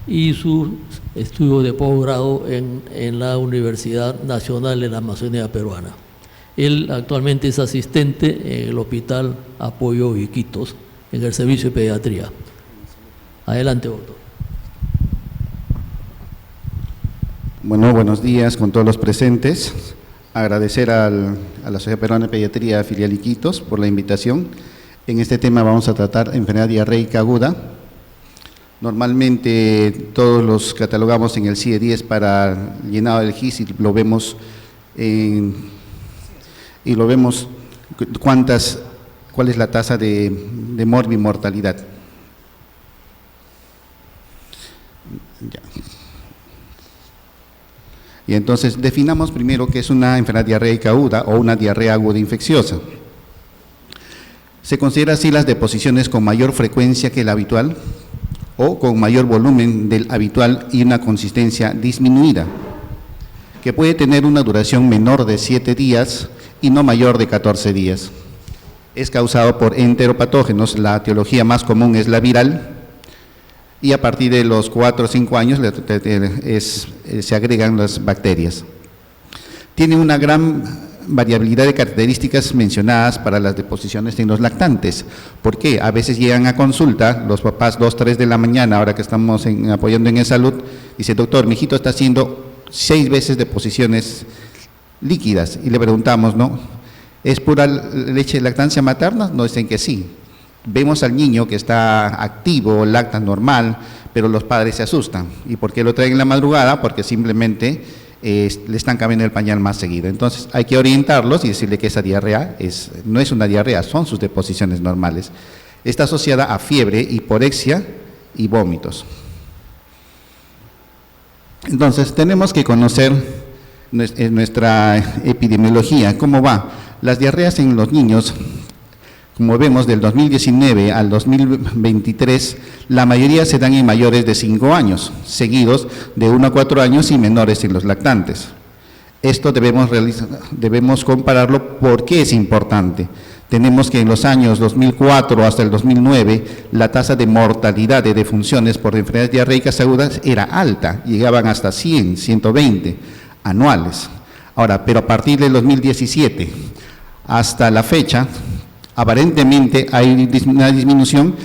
y su estudio de posgrado en la Universidad Nacional de la Amazonía Peruana. Él actualmente es asistente en el Hospital Apoyo Iquitos, en el Servicio de Pediatría. Adelante, doctor. Bueno, buenos días con todos los presentes. Agradecer a la Sociedad Peruana de Pediatría, filial Iquitos, por la invitación. En este tema vamos a tratar enfermedad diarreica aguda. Normalmente todos los catalogamos en el CIE 10 para llenado del GIS y lo vemos cuál es la tasa de morbimortalidad. Ya. Y entonces definamos primero qué es una enfermedad diarreica aguda o una diarrea aguda infecciosa. Se considera así las deposiciones con mayor frecuencia que la habitual o con mayor volumen del habitual y una consistencia disminuida, que puede tener una duración menor de 7 días y no mayor de 14 días. Es causado por enteropatógenos, la etiología más común es la viral, y a partir de los 4 o 5 años se agregan las bacterias. Tiene una gran variabilidad de características mencionadas para las deposiciones en los lactantes. ¿Por qué? A veces llegan a consulta los papás 2, 3 de la mañana, ahora que estamos apoyando en salud, dice, doctor, mi hijito está haciendo 6 veces deposiciones líquidas, y le preguntamos, ¿no? ¿Es pura leche de lactancia materna? Nos dicen que sí. Vemos al niño que está activo, lacta normal, pero los padres se asustan. ¿Y por qué lo traen en la madrugada? Porque simplemente le están cambiando el pañal más seguido. Entonces hay que orientarlos y decirle que esa diarrea no es una diarrea, son sus deposiciones normales. Está asociada a fiebre, hiporexia y vómitos. Entonces tenemos que conocer nuestra epidemiología, cómo va. Las diarreas en los niños, como vemos, del 2019 al 2023, la mayoría se dan en mayores de 5 años, seguidos de 1 a 4 años y menores en los lactantes. Esto debemos compararlo porque es importante. Tenemos que en los años 2004 hasta el 2009, la tasa de mortalidad de defunciones por enfermedades diarreicas agudas era alta, llegaban hasta 100, 120 anuales. Ahora, pero a partir del 2017 hasta la fecha, aparentemente hay una disminución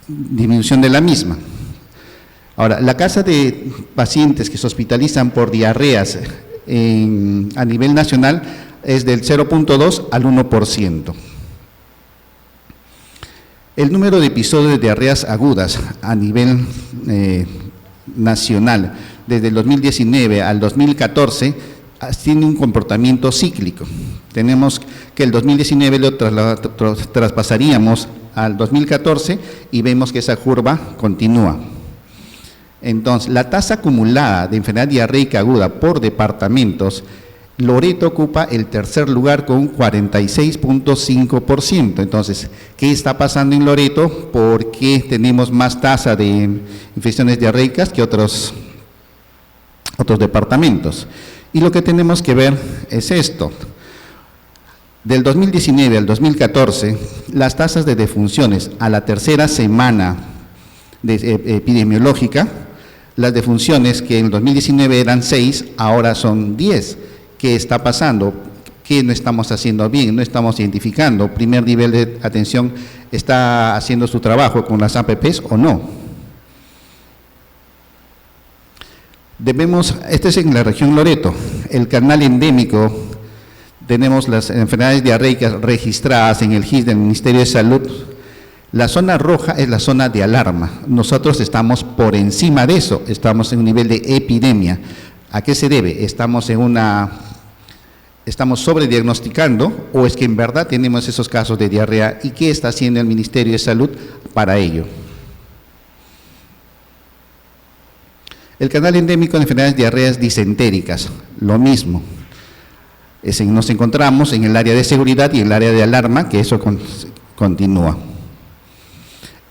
de la misma. Ahora, la tasa de pacientes que se hospitalizan por diarreas a nivel nacional es del 0.2 al 1%. El número de episodios de diarreas agudas a nivel nacional desde el 2019 al 2014 tiene un comportamiento cíclico. Tenemos que el 2019 lo traspasaríamos al 2014 y vemos que esa curva continúa. Entonces, la tasa acumulada de enfermedad diarreica aguda por departamentos, Loreto ocupa el tercer lugar con 46.5%. Entonces, ¿qué está pasando en Loreto? ¿Por qué tenemos más tasa de infecciones diarreicas que otros departamentos? Y lo que tenemos que ver es esto. Del 2019 al 2014, las tasas de defunciones a la tercera semana epidemiológica, las defunciones que en el 2019 eran 6, ahora son 10. ¿Qué está pasando? ¿Qué no estamos haciendo bien? ¿No estamos identificando? ¿Primer nivel de atención está haciendo su trabajo con las APPs o no? Este es en la región Loreto, el canal endémico, tenemos las enfermedades diarreicas registradas en el GIS del Ministerio de Salud. La zona roja es la zona de alarma, nosotros estamos por encima de eso, estamos en un nivel de epidemia. ¿A qué se debe? ¿Estamos sobrediagnosticando o es que en verdad tenemos esos casos de diarrea? ¿Y qué está haciendo el Ministerio de Salud para ello? El canal endémico de enfermedades diarreas disentéricas, lo mismo. Nos encontramos en el área de seguridad y en el área de alarma, que eso continúa.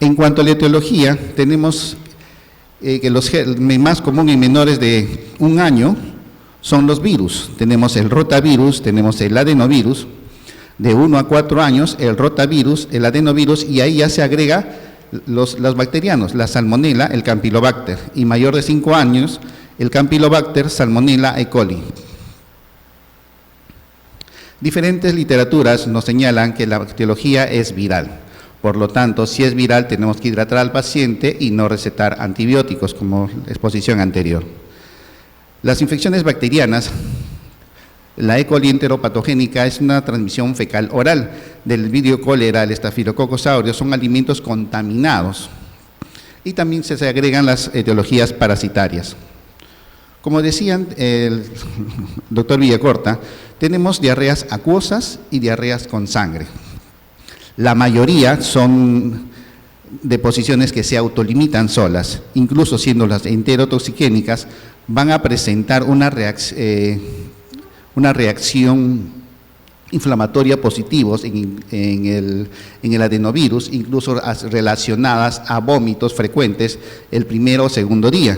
En cuanto a la etiología, tenemos que los más comunes en menores de 1 año son los virus. Tenemos el rotavirus, tenemos el adenovirus. De 1 a 4 años, el rotavirus, el adenovirus, y ahí ya se agrega los bacterianos, la Salmonella, el Campylobacter, y mayor de 5 años, el Campylobacter Salmonella E. coli. Diferentes literaturas nos señalan que la etiología es viral. Por lo tanto, si es viral, tenemos que hidratar al paciente y no recetar antibióticos, como la exposición anterior. Las infecciones bacterianas, la E. coli enteropatogénica es una transmisión fecal oral. Del Vibrio cholera, el Staphylococcus aureus, son alimentos contaminados. Y también se agregan las etiologías parasitarias. Como decían el doctor Villacorta, tenemos diarreas acuosas y diarreas con sangre. La mayoría son deposiciones que se autolimitan solas, incluso siendo las enterotoxigénicas, van a presentar una reacción inflamatoria positivos en el adenovirus, incluso relacionadas a vómitos frecuentes el primero o segundo día,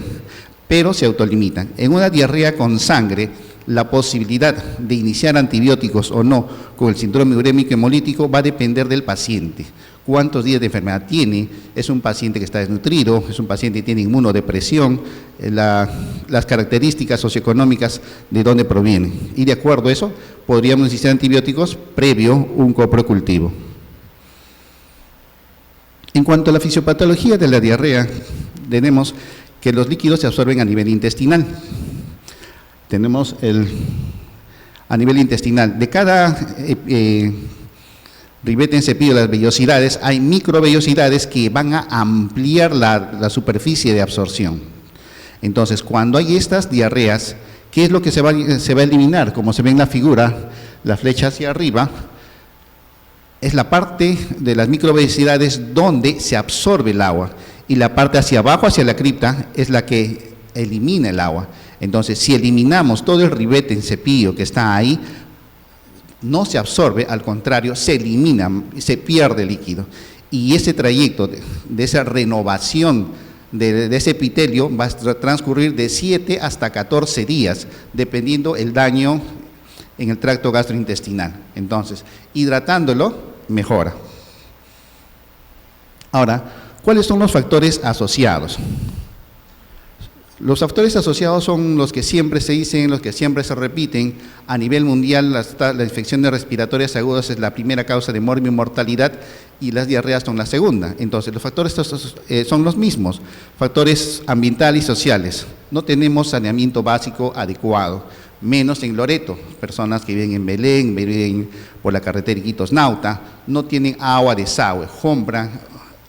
pero se autolimitan. En una diarrea con sangre, la posibilidad de iniciar antibióticos o no con el síndrome urémico hemolítico va a depender del paciente. Cuántos días de enfermedad tiene, es un paciente que está desnutrido, es un paciente que tiene inmunodepresión, las características socioeconómicas de dónde provienen. Y de acuerdo a eso, podríamos iniciar antibióticos previo un coprocultivo. En cuanto a la fisiopatología de la diarrea, tenemos que los líquidos se absorben a nivel intestinal. Tenemos a nivel intestinal, de cada ribete en cepillo de las vellosidades, hay microvellosidades que van a ampliar la superficie de absorción. Entonces, cuando hay estas diarreas, ¿qué es lo que se va a eliminar? Como se ve en la figura, la flecha hacia arriba, es la parte de las microvellosidades donde se absorbe el agua, y la parte hacia abajo, hacia la cripta, es la que elimina el agua. Entonces, si eliminamos todo el ribete en cepillo que está ahí, no se absorbe, al contrario, se elimina, se pierde líquido. Y ese trayecto de esa renovación de ese epitelio va a transcurrir de 7 hasta 14 días, dependiendo el daño en el tracto gastrointestinal. Entonces, hidratándolo, mejora. Ahora, ¿cuáles son los factores asociados? Los factores asociados son los que siempre se dicen, los que siempre se repiten. A nivel mundial, las infecciones respiratorias agudas es la primera causa de mortalidad y las diarreas son la segunda. Entonces, los factores son los mismos, factores ambientales y sociales. No tenemos saneamiento básico adecuado, menos en Loreto. Personas que viven en Belén, viven por la carretera Iquitos-Nauta, no tienen agua de desagüe, compran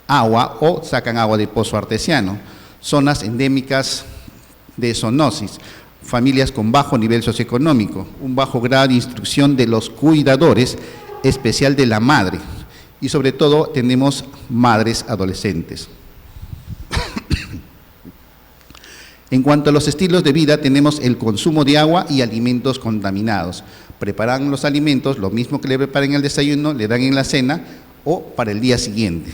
agua o sacan agua del pozo artesiano. Zonas endémicas de zoonosis, familias con bajo nivel socioeconómico, un bajo grado de instrucción de los cuidadores, especial de la madre, y sobre todo tenemos madres adolescentes. En cuanto a los estilos de vida, tenemos el consumo de agua y alimentos contaminados. Preparan los alimentos, lo mismo que le preparan el desayuno, le dan en la cena o para el día siguiente.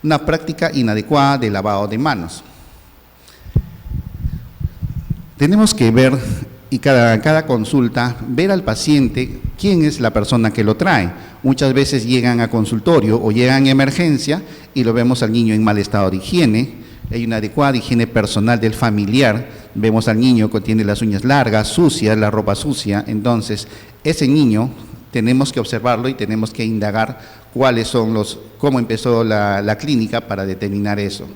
Una práctica inadecuada de lavado de manos. Tenemos que ver, y cada consulta, ver al paciente quién es la persona que lo trae. Muchas veces llegan a consultorio o llegan a emergencia y lo vemos al niño en mal estado de higiene. Hay una adecuada higiene personal del familiar. Vemos al niño que tiene las uñas largas, sucias, la ropa sucia. Entonces, ese niño tenemos que observarlo y tenemos que indagar cómo empezó la clínica para determinar eso.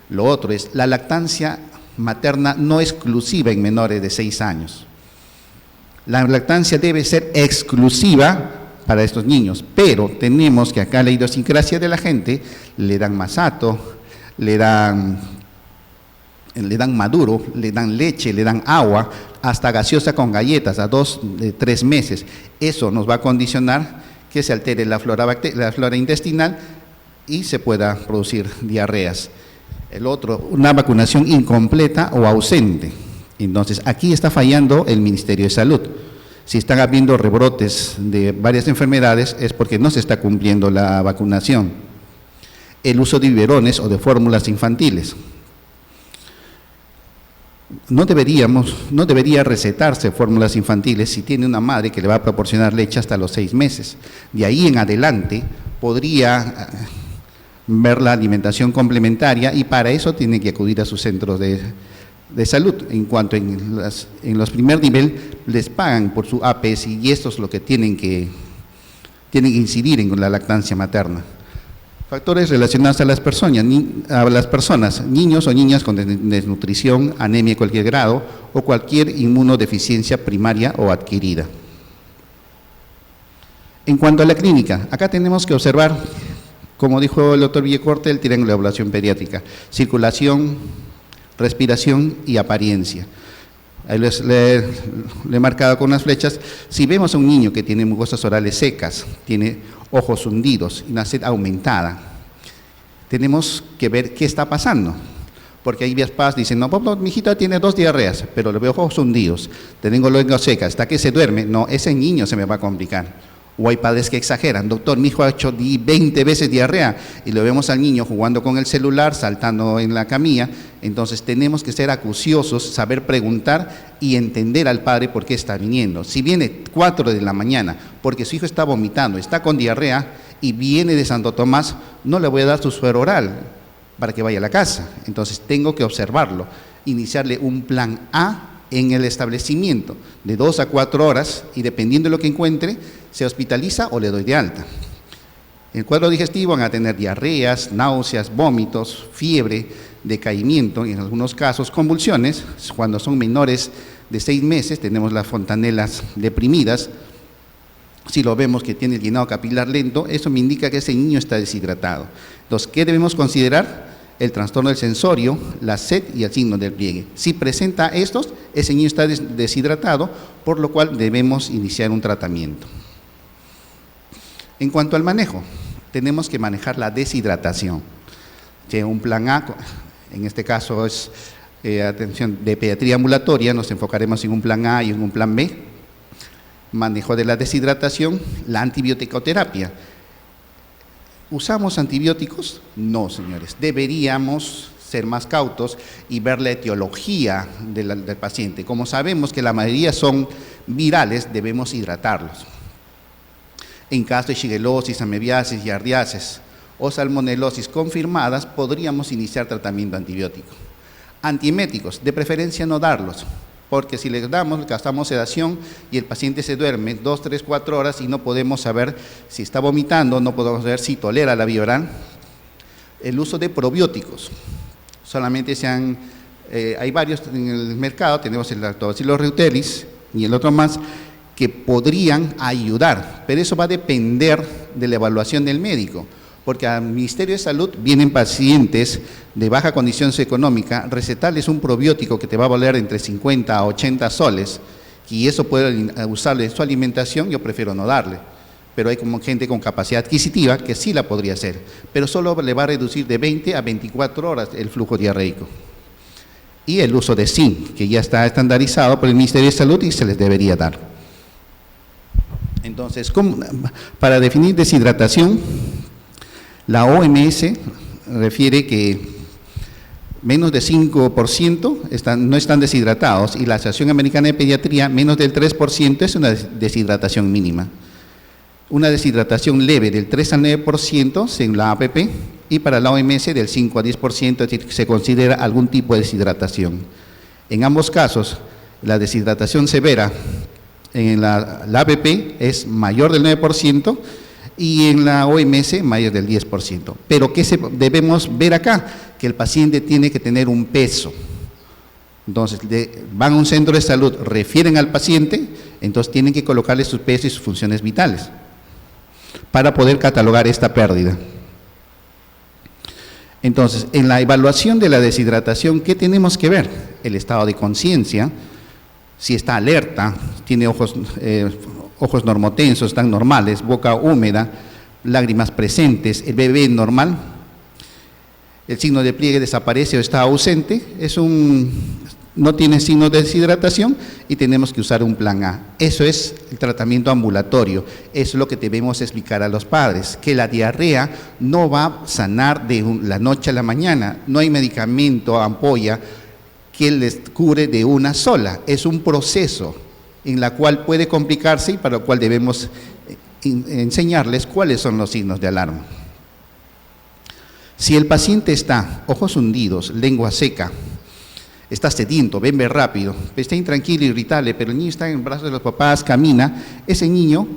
Lo otro es la lactancia materna no exclusiva en menores de 6 años. La lactancia debe ser exclusiva para estos niños, pero tenemos que acá la idiosincrasia de la gente, le dan masato, le dan maduro, le dan leche, le dan agua, hasta gaseosa con galletas a 2, 3 meses. Eso nos va a condicionar que se altere la flora intestinal y se pueda producir diarreas. El otro, una vacunación incompleta o ausente. Entonces, aquí está fallando el Ministerio de Salud. Si están habiendo rebrotes de varias enfermedades, es porque no se está cumpliendo la vacunación. El uso de biberones o de fórmulas infantiles. No debería recetarse fórmulas infantiles si tiene una madre que le va a proporcionar leche hasta los 6 meses. De ahí en adelante podría ver la alimentación complementaria y para eso tiene que acudir a sus centros de salud. En cuanto en los primer nivel les pagan por su APS y esto es lo que tienen que incidir en la lactancia materna. Factores relacionados a las personas, niños o niñas con desnutrición, anemia de cualquier grado o cualquier inmunodeficiencia primaria o adquirida. En cuanto a la clínica, acá tenemos que observar, como dijo el doctor Villacorte, el triángulo de evaluación pediátrica: circulación, respiración y apariencia. Ahí le he marcado con unas flechas. Si vemos a un niño que tiene mucosas orales secas, tiene ojos hundidos y una sed aumentada, tenemos que ver qué está pasando. Porque hay papás dicen, no, mi hijita tiene 2 diarreas, pero le veo ojos hundidos, tengo lengua seca, hasta que se duerme. No, ese niño se me va a complicar. O hay padres que exageran, doctor, mi hijo ha hecho 20 veces diarrea, y lo vemos al niño jugando con el celular, saltando en la camilla. Entonces tenemos que ser acuciosos, saber preguntar y entender al padre por qué está viniendo. Si viene 4 de la mañana porque su hijo está vomitando, está con diarrea y viene de Santo Tomás, no le voy a dar su suero oral para que vaya a la casa. Entonces tengo que observarlo, iniciarle un plan A en el establecimiento de 2 a 4 horas y dependiendo de lo que encuentre, se hospitaliza o le doy de alta. En el cuadro digestivo van a tener diarreas, náuseas, vómitos, fiebre, decaimiento y en algunos casos convulsiones. Cuando son menores de 6 meses tenemos las fontanelas deprimidas. Si lo vemos que tiene el llenado capilar lento, eso me indica que ese niño está deshidratado. Entonces, ¿qué debemos considerar? El trastorno del sensorio, la sed y el signo del pliegue. Si presenta estos, ese niño está deshidratado, por lo cual debemos iniciar un tratamiento. En cuanto al manejo, tenemos que manejar la deshidratación. Un plan A, en este caso es atención de pediatría ambulatoria, nos enfocaremos en un plan A y en un plan B. Manejo de la deshidratación, la antibioticoterapia. ¿Usamos antibióticos? No, señores. Deberíamos ser más cautos y ver la etiología del paciente. Como sabemos que la mayoría son virales, debemos hidratarlos. En caso de shigellosis, amebiasis, giardiasis o salmonelosis confirmadas, podríamos iniciar tratamiento antibiótico. Antieméticos, de preferencia no darlos, porque si les damos, gastamos sedación y el paciente se duerme 2, 3, 4 horas y no podemos saber si está vomitando, no podemos saber si tolera la vía oral. El uso de probióticos, solamente hay varios en el mercado, tenemos el Lactobacillus reuteris y el otro más, que podrían ayudar, pero eso va a depender de la evaluación del médico, porque al Ministerio de Salud vienen pacientes de baja condición socioeconómica, recetarles un probiótico que te va a valer entre 50 a 80 soles, y eso puede usarle en su alimentación, yo prefiero no darle, pero hay como gente con capacidad adquisitiva que sí la podría hacer, pero solo le va a reducir de 20 a 24 horas el flujo diarreico. Y el uso de zinc, que ya está estandarizado por el Ministerio de Salud y se les debería dar. Entonces, para definir deshidratación, la OMS refiere que menos de 5% no están deshidratados y la Asociación Americana de Pediatría, menos del 3% es una deshidratación mínima. Una deshidratación leve del 3 al 9% según la APP y para la OMS del 5 a 10%, es decir, se considera algún tipo de deshidratación. En ambos casos, la deshidratación severa en la APP es mayor del 9% y en la OMS mayor del 10%. Pero ¿qué debemos ver acá? Que el paciente tiene que tener un peso. Entonces, van a un centro de salud, refieren al paciente, entonces tienen que colocarle su peso y sus funciones vitales para poder catalogar esta pérdida. Entonces, en la evaluación de la deshidratación, ¿qué tenemos que ver? El estado de conciencia, si está alerta, tiene ojos normotensos, están normales, boca húmeda, lágrimas presentes, el bebé normal, el signo de pliegue desaparece o está ausente, no tiene signo de deshidratación y tenemos que usar un plan A. Eso es el tratamiento ambulatorio, eso es lo que debemos explicar a los padres, que la diarrea no va a sanar de la noche a la mañana, no hay medicamento, ampolla, que les cure de una sola, es un proceso en la cual puede complicarse y para lo cual debemos enseñarles cuáles son los signos de alarma. Si el paciente está ojos hundidos, lengua seca, está sediento, bebe rápido, está intranquilo, irritable, pero el niño está en brazos de los papás, camina, ese niño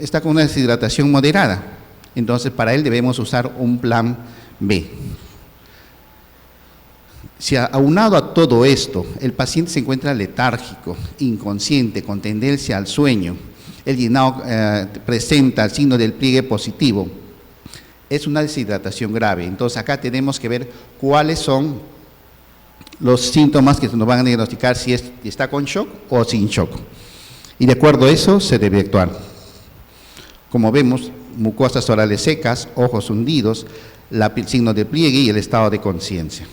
está con una deshidratación moderada. Entonces, para él debemos usar un plan B. Si aunado a todo esto, el paciente se encuentra letárgico, inconsciente, con tendencia al sueño, el llenado presenta el signo del pliegue positivo, es una deshidratación grave. Entonces, acá tenemos que ver cuáles son los síntomas que nos van a diagnosticar si está con shock o sin shock. Y de acuerdo a eso se debe actuar. Como vemos, mucosas orales secas, ojos hundidos, el signo de pliegue y el estado de conciencia.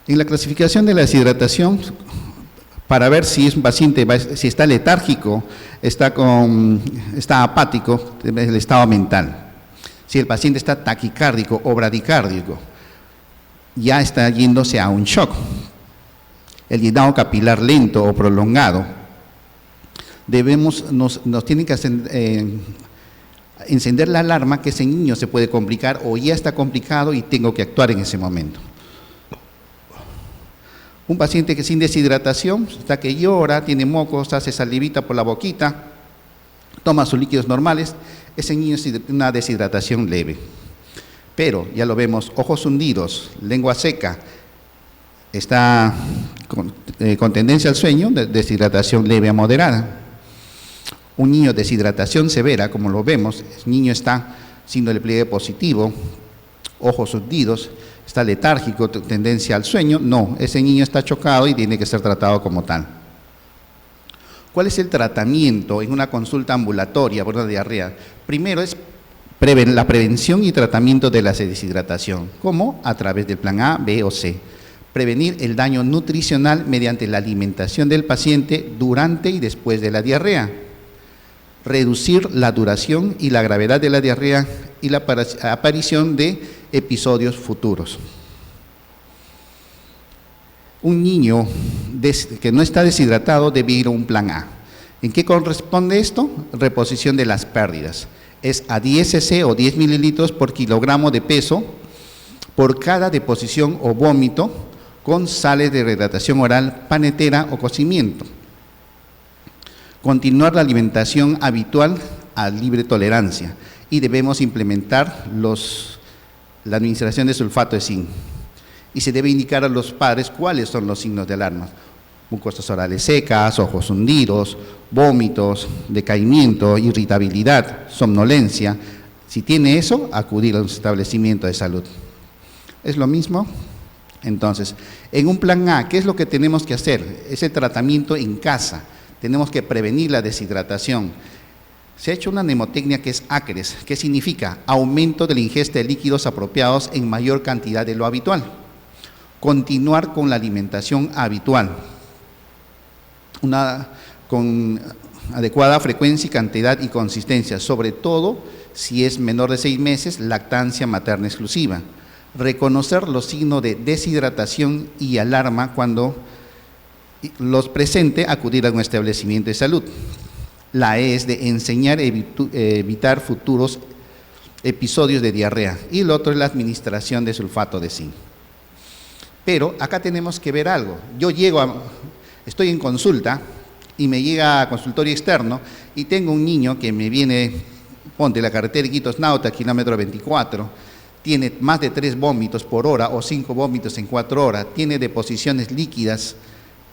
En la clasificación de la deshidratación, para ver si es un paciente, si está letárgico, está apático, el estado mental. Si el paciente está taquicárdico o bradicárdico, ya está yéndose a un shock. El llenado capilar lento o prolongado, nos tiene que encender la alarma que ese niño se puede complicar o ya está complicado y tengo que actuar en ese momento. Un paciente que sin deshidratación, está que llora, tiene mocos, hace salivita por la boquita, toma sus líquidos normales, ese niño es una deshidratación leve. Pero, ya lo vemos, ojos hundidos, lengua seca, está con tendencia al sueño, deshidratación leve a moderada. Un niño deshidratación severa, como lo vemos, el niño está signo del pliegue positivo, ojos hundidos, está letárgico, tendencia al sueño, no, ese niño está chocado y tiene que ser tratado como tal. ¿Cuál es el tratamiento en una consulta ambulatoria por una diarrea? Primero es la prevención y tratamiento de la deshidratación. ¿Cómo? A través del plan A, B o C. Prevenir el daño nutricional mediante la alimentación del paciente durante y después de la diarrea. Reducir la duración y la gravedad de la diarrea y la aparición de episodios futuros. Un niño que no está deshidratado debe ir a un plan A. ¿En qué corresponde esto? Reposición de las pérdidas. Es a 10 cc o 10 mililitros por kilogramo de peso por cada deposición o vómito con sales de rehidratación oral, panetera o cocimiento. Continuar la alimentación habitual a libre tolerancia y debemos implementar la administración de sulfato de zinc. Y se debe indicar a los padres cuáles son los signos de alarma. Mucosas orales secas, ojos hundidos, vómitos, decaimiento, irritabilidad, somnolencia. Si tiene eso, acudir a un establecimiento de salud. ¿Es lo mismo? Entonces, en un plan A, ¿qué es lo que tenemos que hacer? Ese tratamiento en casa. Tenemos que prevenir la deshidratación. Se ha hecho una mnemotecnia que es ACRES, que significa aumento de la ingesta de líquidos apropiados en mayor cantidad de lo habitual. Continuar con la alimentación habitual, con adecuada frecuencia, cantidad y consistencia, sobre todo si es menor de 6 meses, lactancia materna exclusiva. Reconocer los signos de deshidratación y alarma cuando los presente, acudir a un establecimiento de salud. La E es de enseñar a evitar futuros episodios de diarrea y el otro es la administración de sulfato de zinc. Pero acá tenemos que ver algo. Estoy en consulta y me llega a consultorio externo y tengo un niño que me viene, ponte la carretera Iquitos-Nauta, kilómetro 24, tiene más de 3 vómitos por hora o 5 vómitos en 4 horas, tiene deposiciones líquidas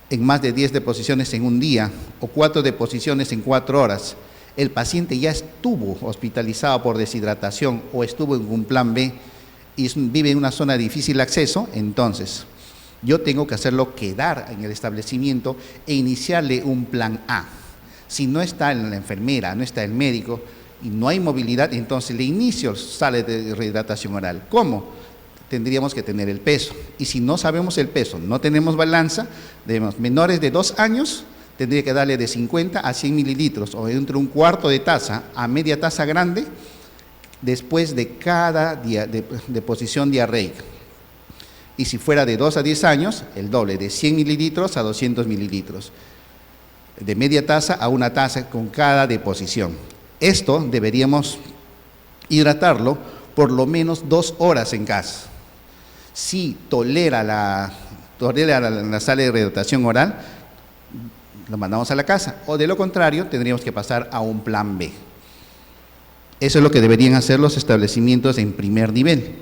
en más de 10 deposiciones en un día o 4 deposiciones en 4 horas. El paciente ya estuvo hospitalizado por deshidratación o estuvo en un plan B y vive en una zona de difícil acceso, entonces yo tengo que hacerlo quedar en el establecimiento e iniciarle un plan A. Si no está la enfermera, no está el médico y no hay movilidad, entonces le inicio sales de rehidratación oral. ¿Cómo? Tendríamos que tener el peso. Y si no sabemos el peso, no tenemos balanza, debemos, menores de 2 años, tendría que darle de 50 a 100 mililitros o entre un cuarto de taza a media taza grande después de cada deposición diarreica. Y si fuera de 2 a 10 años, el doble, de 100 mililitros a 200 mililitros. De media taza a una taza con cada deposición. Esto deberíamos hidratarlo por lo menos 2 horas en casa. Si tolera la sala de rehidratación oral, lo mandamos a la casa, o de lo contrario tendríamos que pasar a un plan B. Eso es lo que deberían hacer los establecimientos en primer nivel.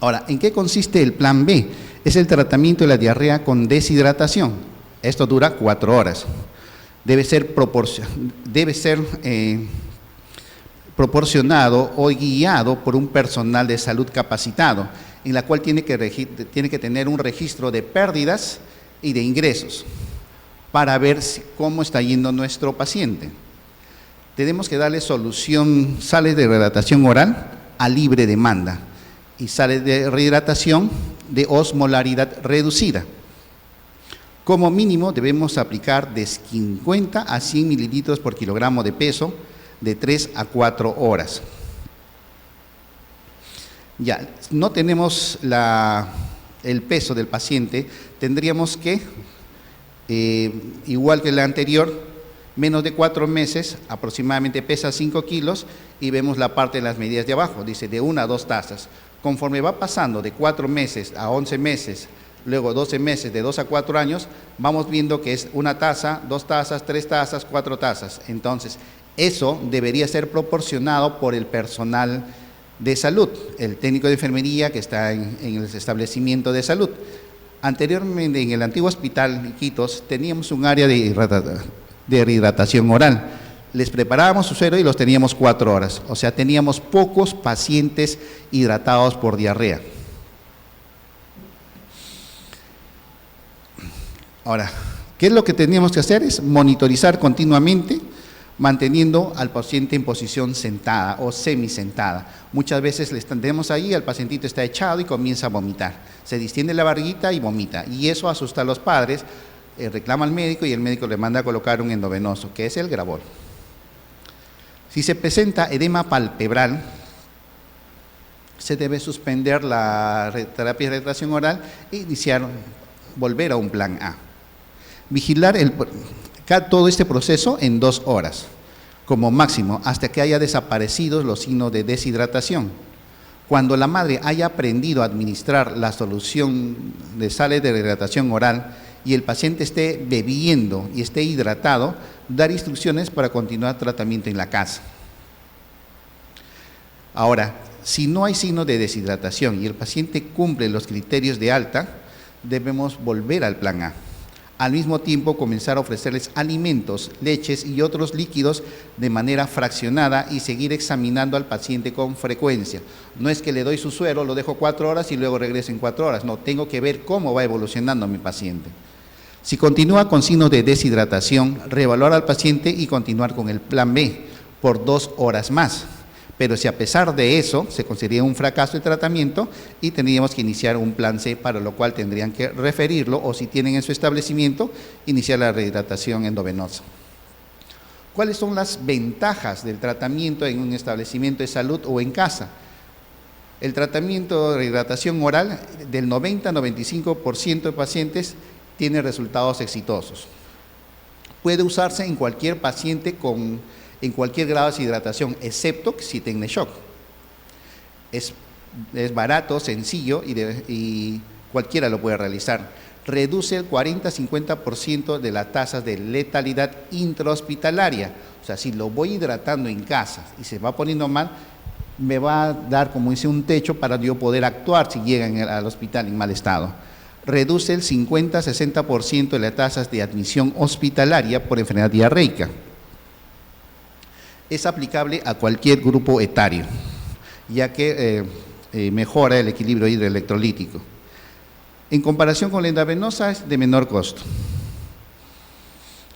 Ahora, ¿en qué consiste el plan B? Es el tratamiento de la diarrea con deshidratación. Esto dura 4 horas. Debe ser proporcionado o guiado por un personal de salud capacitado, en la cual tiene que tener un registro de pérdidas y de ingresos para ver cómo está yendo nuestro paciente. Tenemos que darle sales de rehidratación oral a libre demanda y sales de rehidratación de osmolaridad reducida. Como mínimo debemos aplicar de 50 a 100 mililitros por kilogramo de peso de 3 a 4 horas. Ya, no tenemos el peso del paciente, tendríamos que, igual que la anterior, menos de 4 meses, aproximadamente pesa 5 kilos y vemos la parte de las medidas de abajo, dice de 1 a 2 tazas. Conforme va pasando de 4 meses a 11 meses, luego 12 meses, de 2 a 4 años, vamos viendo que es 1 taza, 2 tazas, 3 tazas, 4 tazas. Entonces, eso debería ser proporcionado por el personal de salud, el técnico de enfermería que está en el establecimiento de salud. Anteriormente, en el antiguo hospital Iquitos, teníamos un área de rehidratación oral. Les preparábamos su suero y los teníamos 4 horas. O sea, teníamos pocos pacientes hidratados por diarrea. Ahora, ¿qué es lo que teníamos que hacer? Es monitorizar continuamente, manteniendo al paciente en posición sentada o semisentada. Muchas veces le tenemos ahí, el pacientito está echado y comienza a vomitar. Se distiende la barriguita y vomita. Y eso asusta a los padres, reclama al médico y el médico le manda a colocar un endovenoso, que es el Gravol. Si se presenta edema palpebral, se debe suspender la terapia de rehidratación oral e volver a un plan A. Vigilar todo este proceso en 2 horas, como máximo, hasta que haya desaparecido los signos de deshidratación. Cuando la madre haya aprendido a administrar la solución de sales de rehidratación oral y el paciente esté bebiendo y esté hidratado, dar instrucciones para continuar tratamiento en la casa. Ahora, si no hay signos de deshidratación y el paciente cumple los criterios de alta, debemos volver al plan A. Al mismo tiempo, comenzar a ofrecerles alimentos, leches y otros líquidos de manera fraccionada y seguir examinando al paciente con frecuencia. No es que le doy su suero, lo dejo 4 horas y luego regreso en 4 horas. No, tengo que ver cómo va evolucionando mi paciente. Si continúa con signos de deshidratación, reevaluar al paciente y continuar con el plan B por 2 horas más. Pero si a pesar de eso se consideraría un fracaso de tratamiento y tendríamos que iniciar un plan C, para lo cual tendrían que referirlo o si tienen en su establecimiento, iniciar la rehidratación endovenosa. ¿Cuáles son las ventajas del tratamiento en un establecimiento de salud o en casa? El tratamiento de rehidratación oral del 90-95% de pacientes tiene resultados exitosos. Puede usarse en cualquier paciente en cualquier grado de deshidratación, excepto si tiene shock. Es barato, sencillo y cualquiera lo puede realizar. Reduce el 40-50% de las tasas de letalidad intrahospitalaria. O sea, si lo voy hidratando en casa y se va poniendo mal, me va a dar, como dice, un techo para yo poder actuar si llegan al hospital en mal estado. Reduce el 50-60% de las tasas de admisión hospitalaria por enfermedad diarreica. Es aplicable a cualquier grupo etario, ya que mejora el equilibrio hidroelectrolítico. En comparación con la endovenosa es de menor costo.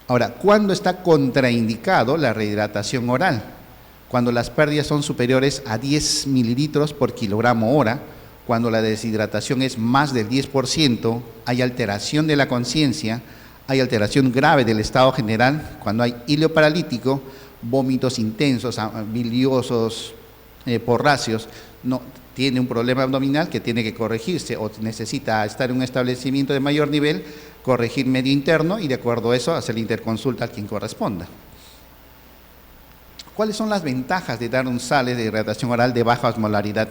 Ahora, ¿cuándo está contraindicado la rehidratación oral? Cuando las pérdidas son superiores a 10 mililitros por kilogramo hora, cuando la deshidratación es más del 10%, hay alteración de la conciencia, hay alteración grave del estado general, cuando hay hilo paralítico, vómitos intensos, biliosos, porráceos, no, tiene un problema abdominal que tiene que corregirse o necesita estar en un establecimiento de mayor nivel, corregir medio interno y de acuerdo a eso hacer la interconsulta a quien corresponda. ¿Cuáles son las ventajas de dar un sales de hidratación oral de baja osmolaridad?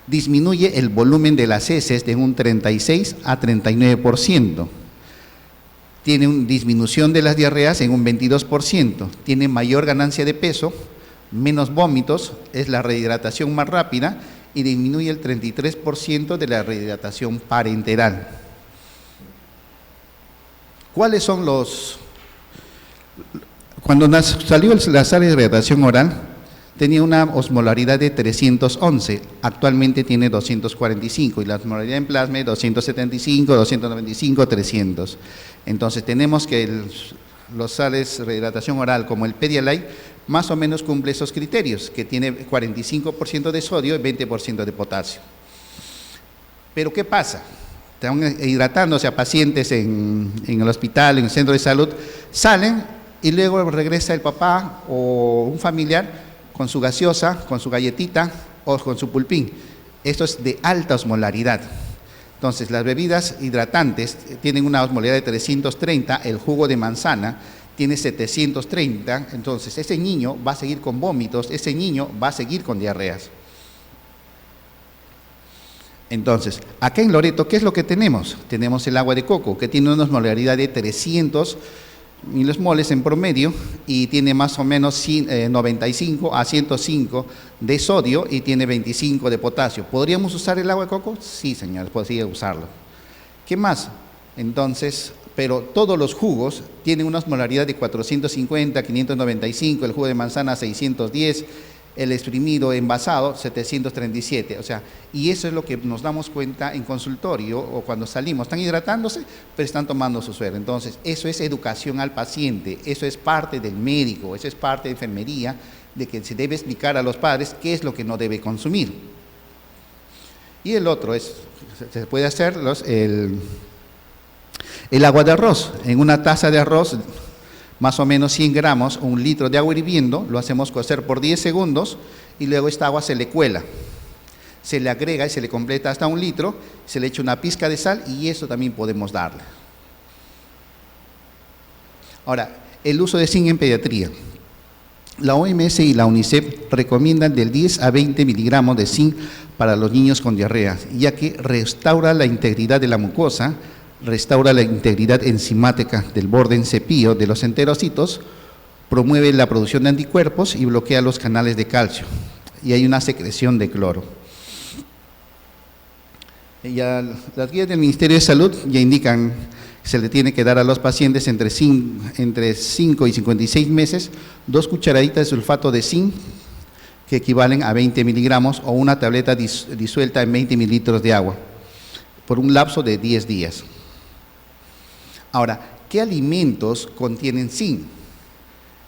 Disminuye el volumen de las heces de un 36 a 39%. Tiene una disminución de las diarreas en un 22%. Tiene mayor ganancia de peso, menos vómitos, es la rehidratación más rápida y disminuye el 33% de la rehidratación parenteral. ¿Cuáles son los...? Cuando salió la sal de hidratación oral, tenía una osmolaridad de 311, actualmente tiene 245, y la osmolaridad en plasma es 275, 295, 300. Entonces tenemos que los sales de rehidratación oral, como el Pedialyte, más o menos cumple esos criterios, que tiene 45% de sodio y 20% de potasio. Pero ¿qué pasa? Están hidratándose a pacientes en el hospital, en el centro de salud, salen y luego regresa el papá o un familiar con su gaseosa, con su galletita o con su pulpín. Esto es de alta osmolaridad. Entonces, las bebidas hidratantes tienen una osmolaridad de 330, el jugo de manzana tiene 730, entonces ese niño va a seguir con vómitos, ese niño va a seguir con diarreas. Entonces, acá en Loreto, ¿qué es lo que tenemos? Tenemos el agua de coco, que tiene una osmolaridad de 300 milimoles en promedio y tiene más o menos 95 a 105 de sodio y tiene 25 de potasio. ¿Podríamos usar el agua de coco? Sí, señores, podría usarlo. ¿Qué más? Entonces, pero todos los jugos tienen una osmolaridad de 450, 595, el jugo de manzana 610, el exprimido envasado 737, o sea, y eso es lo que nos damos cuenta en consultorio o cuando salimos, están hidratándose, pero están tomando su suero. Entonces, eso es educación al paciente, eso es parte del médico, eso es parte de enfermería, de que se debe explicar a los padres qué es lo que no debe consumir. Y el otro es, se puede hacer el agua de arroz, en una taza de arroz, más o menos 100 gramos, 1 litro de agua hirviendo, lo hacemos cocer por 10 segundos y luego esta agua se le cuela. Se le agrega y se le completa hasta 1 litro, se le echa una pizca de sal y eso también podemos darle. Ahora, el uso de zinc en pediatría. La OMS y la UNICEF recomiendan del 10 a 20 miligramos de zinc para los niños con diarrea, ya que restaura la integridad de la mucosa, restaura la integridad enzimática del borde en cepillo de los enterocitos, promueve la producción de anticuerpos y bloquea los canales de calcio. Y hay una secreción de cloro. Las guías del Ministerio de Salud ya indican que se le tiene que dar a los pacientes entre 5 y 56 meses 2 cucharaditas de sulfato de zinc, que equivalen a 20 miligramos, o una tableta disuelta en 20 mililitros de agua, por un lapso de 10 días. Ahora, ¿qué alimentos contienen zinc?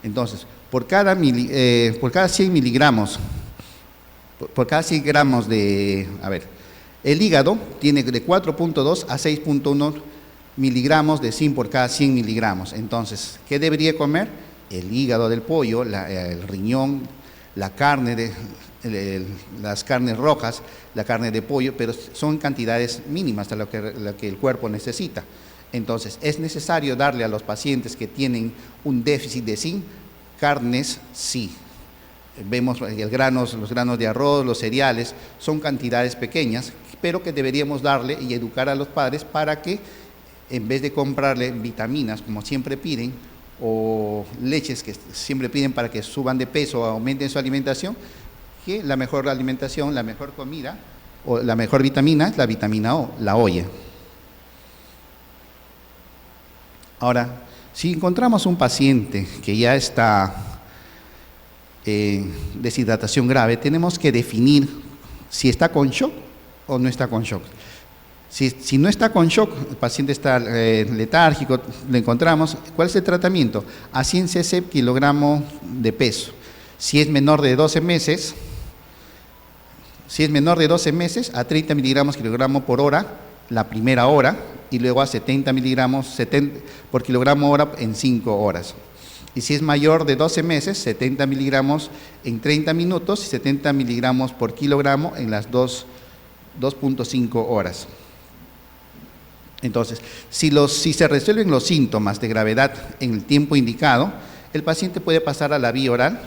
Entonces, por cada 100 miligramos, por cada 100 gramos de, el hígado tiene de 4.2 a 6.1 miligramos de zinc por cada 100 miligramos. Entonces, ¿qué debería comer? El hígado del pollo, el riñón, la carne, las carnes rojas, la carne de pollo, pero son cantidades mínimas de lo que el cuerpo necesita. Entonces, es necesario darle a los pacientes que tienen un déficit de zinc, carnes sí. Vemos los granos de arroz, los cereales, son cantidades pequeñas, pero que deberíamos darle y educar a los padres para que, en vez de comprarle vitaminas, como siempre piden, o leches que siempre piden para que suban de peso o aumenten su alimentación, que la mejor alimentación, la mejor comida, o la mejor vitamina es la vitamina O, la olla. Ahora, si encontramos un paciente que ya está en deshidratación grave, tenemos que definir si está con shock o no está con shock. Si no está con shock, el paciente está letárgico, lo encontramos, ¿cuál es el tratamiento? A 100 cc kilogramo de peso. Si es menor de 12 meses, a 30 miligramos kilogramo por hora, la primera hora, y luego a 70 miligramos por kilogramo hora en 5 horas. Y si es mayor de 12 meses, 70 miligramos en 30 minutos y 70 miligramos por kilogramo en las 2.5 horas. Entonces, si se resuelven los síntomas de gravedad en el tiempo indicado, el paciente puede pasar a la vía oral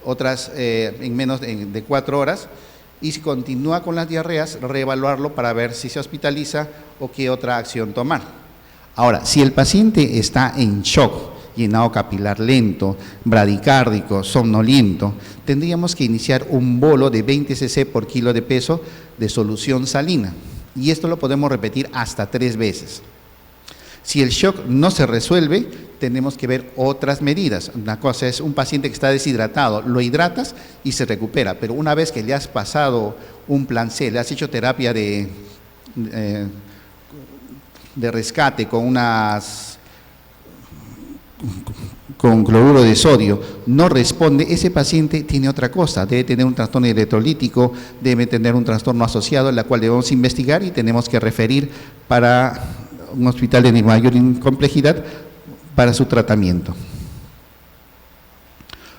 otras en menos de 4 horas, y si continúa con las diarreas, reevaluarlo para ver si se hospitaliza o qué otra acción tomar. Ahora, si el paciente está en shock, llenado capilar lento, bradicárdico, somnoliento, tendríamos que iniciar un bolo de 20 cc por kilo de peso de solución salina, y esto lo podemos repetir hasta 3 veces. Si el shock no se resuelve, tenemos que ver otras medidas. Una cosa es un paciente que está deshidratado, lo hidratas y se recupera, pero una vez que le has pasado un plan C, le has hecho terapia de rescate con cloruro de sodio, no responde, ese paciente tiene otra cosa, debe tener un trastorno electrolítico, debe tener un trastorno asociado, en la cual debemos investigar y tenemos que referir para un hospital de mayor complejidad para su tratamiento.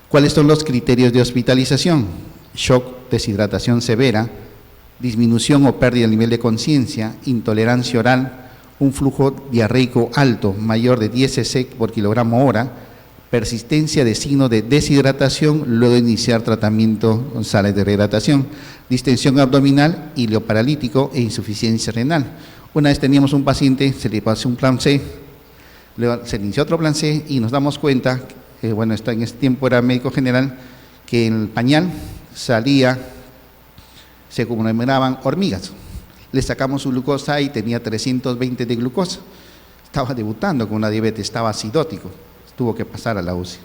¿Cuáles son los criterios de hospitalización? Shock, deshidratación severa, disminución o pérdida del nivel de conciencia, intolerancia oral, un flujo diarreico alto, mayor de 10 cc por kilogramo hora, persistencia de signo de deshidratación, luego de iniciar tratamiento con sales de rehidratación, distensión abdominal, ilioparalítico e insuficiencia renal. Una vez teníamos un paciente, se le pasó un plan C, se le inició otro plan C y nos damos cuenta, en ese tiempo era médico general, que en el pañal se conmemoraban hormigas. Le sacamos su glucosa y tenía 320 de glucosa. Estaba debutando con una diabetes, estaba acidótico, tuvo que pasar a la UCI.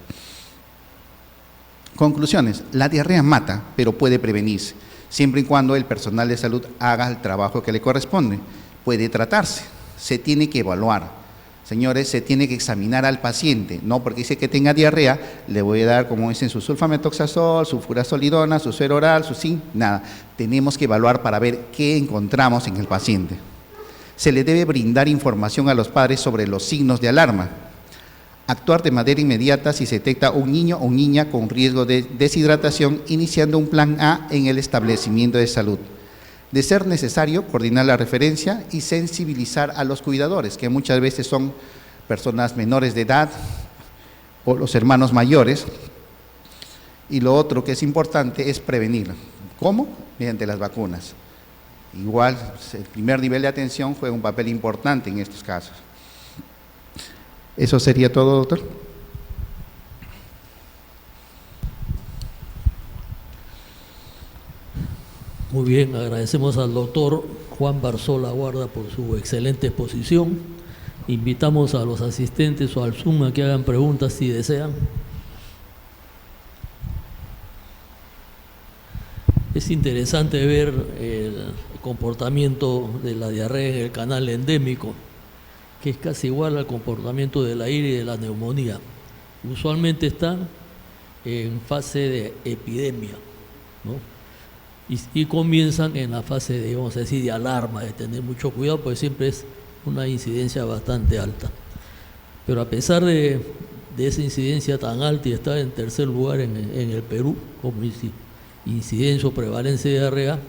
Conclusiones: la diarrea mata, pero puede prevenirse, siempre y cuando el personal de salud haga el trabajo que le corresponde. Puede tratarse, se tiene que evaluar. Señores, se tiene que examinar al paciente, no porque dice que tenga diarrea, le voy a dar, como dicen, su sulfametoxazol, su furazolidona, su suero oral, su zinc, nada. Tenemos que evaluar para ver qué encontramos en el paciente. Se le debe brindar información a los padres sobre los signos de alarma. Actuar de manera inmediata si se detecta un niño o niña con riesgo de deshidratación, iniciando un plan A en el establecimiento de salud. De ser necesario, coordinar la referencia y sensibilizar a los cuidadores, que muchas veces son personas menores de edad o los hermanos mayores. Y lo otro que es importante es prevenir. ¿Cómo? Mediante las vacunas. Igual, el primer nivel de atención juega un papel importante en estos casos. ¿Eso sería todo, doctor? Muy bien, agradecemos al doctor Juan Barzola Guarda por su excelente exposición. Invitamos a los asistentes o al Zoom a que hagan preguntas si desean. Es interesante ver el comportamiento de la diarrea en el canal endémico, que es casi igual al comportamiento de la IRE y de la neumonía. Usualmente están en fase de epidemia, ¿no? Y comienzan en la fase de, vamos a decir, de alarma, de tener mucho cuidado, porque siempre es una incidencia bastante alta. Pero a pesar de esa incidencia tan alta y estar en tercer lugar en el Perú, como incidencia o prevalencia de diarrea,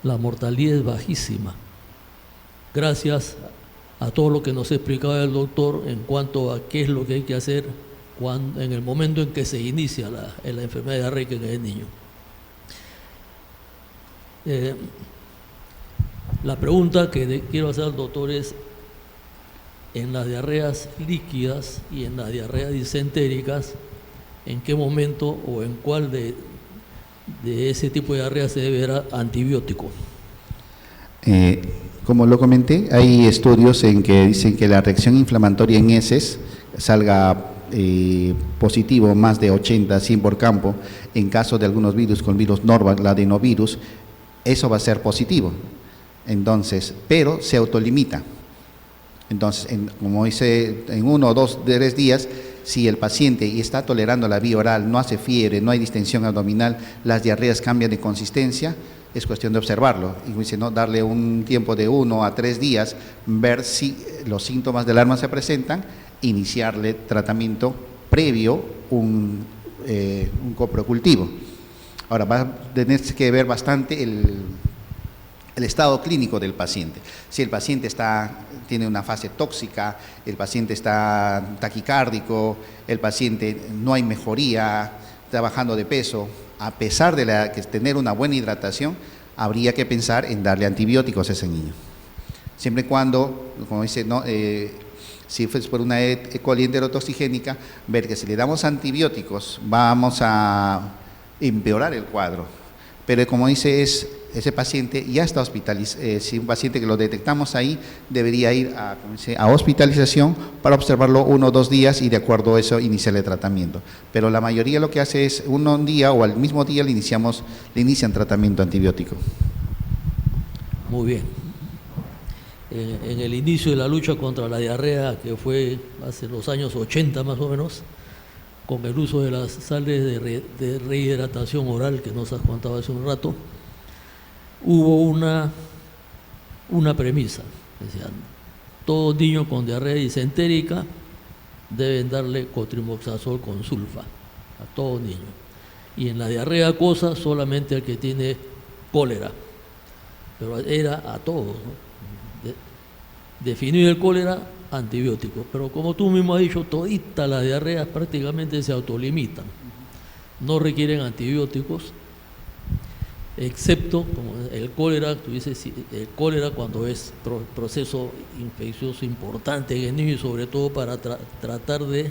la mortalidad es bajísima. Gracias a todo lo que nos ha explicado el doctor en cuanto a qué es lo que hay que hacer en el momento en que se inicia la enfermedad diarreica en el niño. La pregunta que quiero hacer al doctor es: en las diarreas líquidas y en las diarreas disentéricas, ¿en qué momento o en cuál de ese tipo de diarrea se debe dar antibiótico? Como lo comenté, hay estudios en que dicen que la reacción inflamatoria en heces salga positivo más de 80, 100 por campo. En caso de algunos virus, con virus Norval, el adenovirus, eso va a ser positivo. Entonces, pero se autolimita. Entonces, como dice, en 1 o 2, 3 días, si el paciente está tolerando la vía oral, no hace fiebre, no hay distensión abdominal, las diarreas cambian de consistencia, es cuestión de observarlo. Y dice, ¿no?, darle un tiempo de 1 a 3 días, ver si los síntomas de alarma se presentan, iniciarle tratamiento previo un coprocultivo. Ahora, va a tener que ver bastante el estado clínico del paciente. Si el paciente tiene una fase tóxica, el paciente está taquicárdico, el paciente no hay mejoría, está bajando de peso, a pesar de tener una buena hidratación, habría que pensar en darle antibióticos a ese niño. Siempre y cuando, como dice, ¿no? Si fuese por una E. coli enterotoxigénica, ver que si le damos antibióticos vamos a empeorar el cuadro. Pero como dice, ese paciente ya está hospitalizado. Si un paciente que lo detectamos ahí, debería ir a hospitalización para observarlo 1 o 2 días y de acuerdo a eso iniciarle tratamiento. Pero la mayoría lo que hace es un día o al mismo día le inician tratamiento antibiótico. Muy bien. En el inicio de la lucha contra la diarrea, que fue hace los años 80 más o menos, con el uso de las sales de rehidratación oral que nos has contado hace un rato, hubo una premisa. Decían, todo niño con diarrea disentérica deben darle cotrimoxazol con sulfa, a todo niño. Y en la diarrea acuosa solamente al que tiene cólera, pero era a todos, ¿no? Definir el cólera, antibióticos, pero como tú mismo has dicho, todita las diarreas prácticamente se autolimitan, no requieren antibióticos, excepto como el cólera. Tú dices, el cólera cuando es proceso infeccioso importante en el niño y sobre todo para tratar de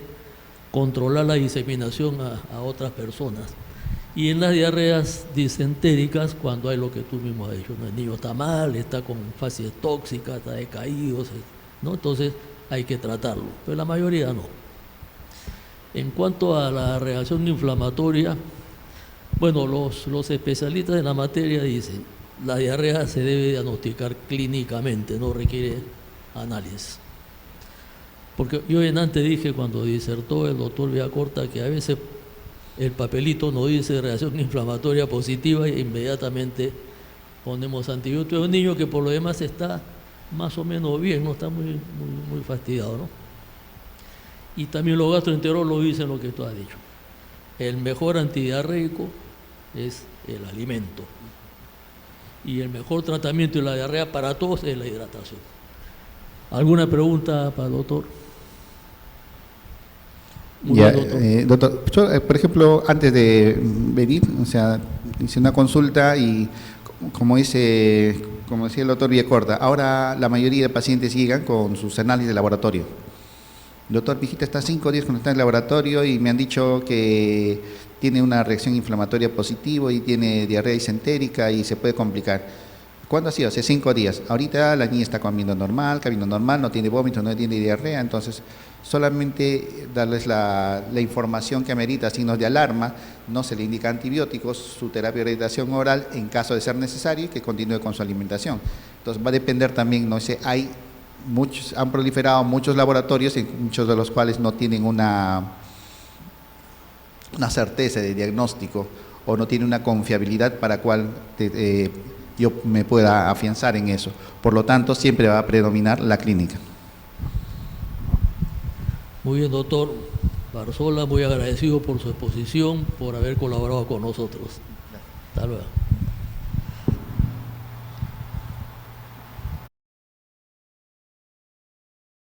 controlar la diseminación a otras personas. Y en las diarreas disentéricas, cuando hay lo que tú mismo has dicho, ¿no? El niño está mal, está con fases tóxicas, está decaído, ¿no? Entonces hay que tratarlo, pero la mayoría no. En cuanto a la reacción inflamatoria, bueno, los especialistas en la materia dicen, la diarrea se debe diagnosticar clínicamente, no requiere análisis. Porque yo antes dije, cuando disertó el doctor Villacorta, que a veces el papelito nos dice reacción inflamatoria positiva e inmediatamente ponemos antibióticos a un niño que por lo demás está más o menos bien, no está muy fastidiado, ¿no? Y también los gastroenterólogos dicen lo que tú has dicho. El mejor antidiarreico es el alimento. Y el mejor tratamiento de la diarrea para todos es la hidratación. ¿Alguna pregunta para el doctor? Ya, doctor, yo, por ejemplo, antes de venir, o sea, hice una consulta y como decía el doctor Villacorta, ahora la mayoría de pacientes llegan con sus análisis de laboratorio. Doctor, mi hijita está 5 días cuando está en el laboratorio y me han dicho que tiene una reacción inflamatoria positiva y tiene diarrea disentérica y se puede complicar. ¿Cuándo ha sido? Hace 5 días. Ahorita la niña está comiendo normal, caminando normal, no tiene vómito, no tiene diarrea, entonces solamente darles la información que amerita, signos de alarma, no se le indica antibióticos, su terapia de hidratación oral en caso de ser necesario y que continúe con su alimentación. Entonces va a depender también, no sé, han proliferado muchos laboratorios, muchos de los cuales no tienen una certeza de diagnóstico o no tienen una confiabilidad para cual yo me pueda afianzar en eso. Por lo tanto, siempre va a predominar la clínica. Muy bien, doctor Barzola, muy agradecido por su exposición, por haber colaborado con nosotros. Hasta luego.